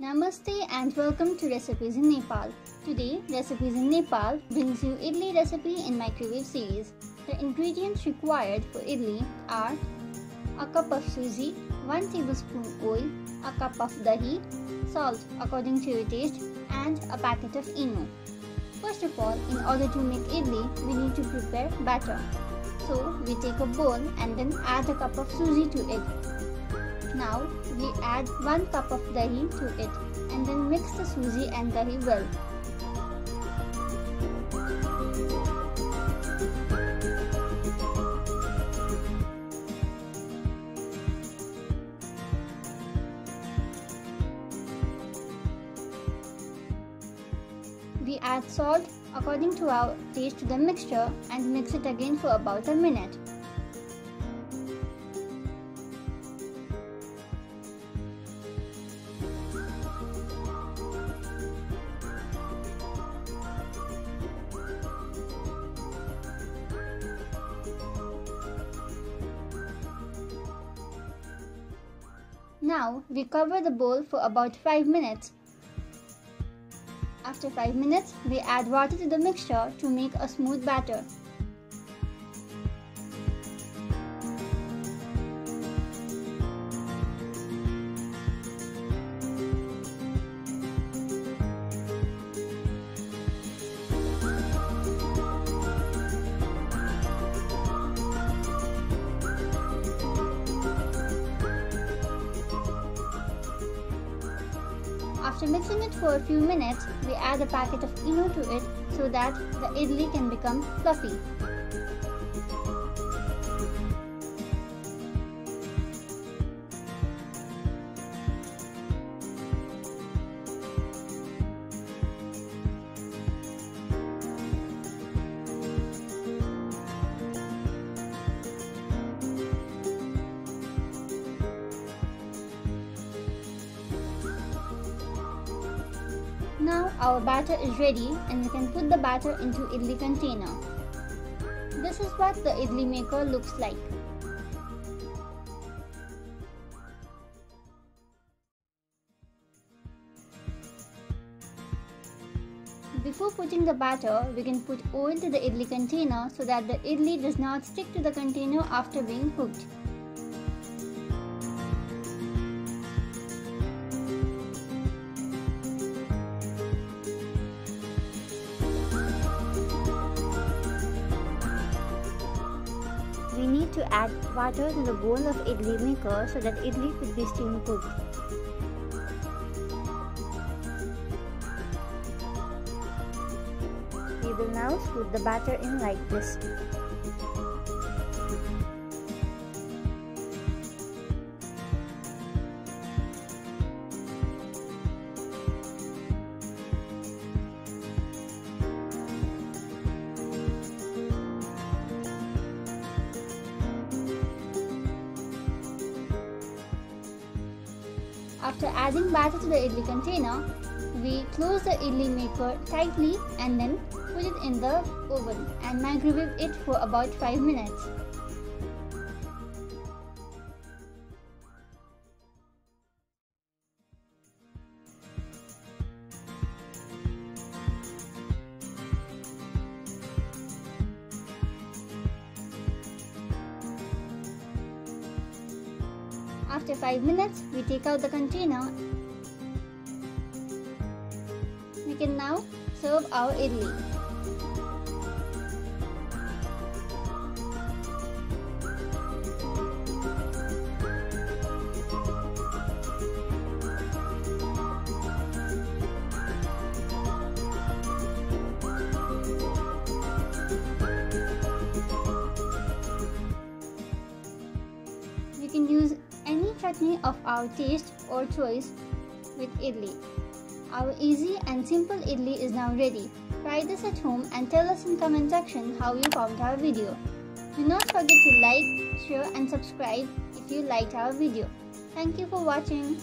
Namaste and welcome to Recipes in Nepal. Today, Recipes in Nepal brings you idli recipe in microwave series. The ingredients required for idli are a cup of suji, 1 tablespoon oil, a cup of dahi, salt according to your taste, and a packet of ENO. First of all, in order to make idli, we need to prepare batter. So, we take a bowl and then add a cup of suji to it. Now, we add 1 cup of dahi to it and then mix the suji and dahi well. We add salt according to our taste to the mixture and mix it again for about a minute. Now we cover the bowl for about 5 minutes. After 5 minutes, we add water to the mixture to make a smooth batter. After mixing it for a few minutes, we add a packet of ENO to it so that the idli can become fluffy. Now our batter is ready and we can put the batter into idli container. This is what the idli maker looks like. Before putting the batter, we can put oil to the idli container so that the idli does not stick to the container after being cooked. We need to add water to the bowl of idli maker so that idli could be steam cooked. We will now scoop the batter in like this. After adding batter to the idli container, we close the idli maker tightly and then put it in the oven and microwave it for about 5 minutes. After 5 minutes, we take out the container. We can now serve our idli. We can use any chutney of our taste or choice with idli. Our easy and simple idli is now ready. Try this at home and tell us in comment section how you found our video. Do not forget to like, share and subscribe if you liked our video. Thank you for watching.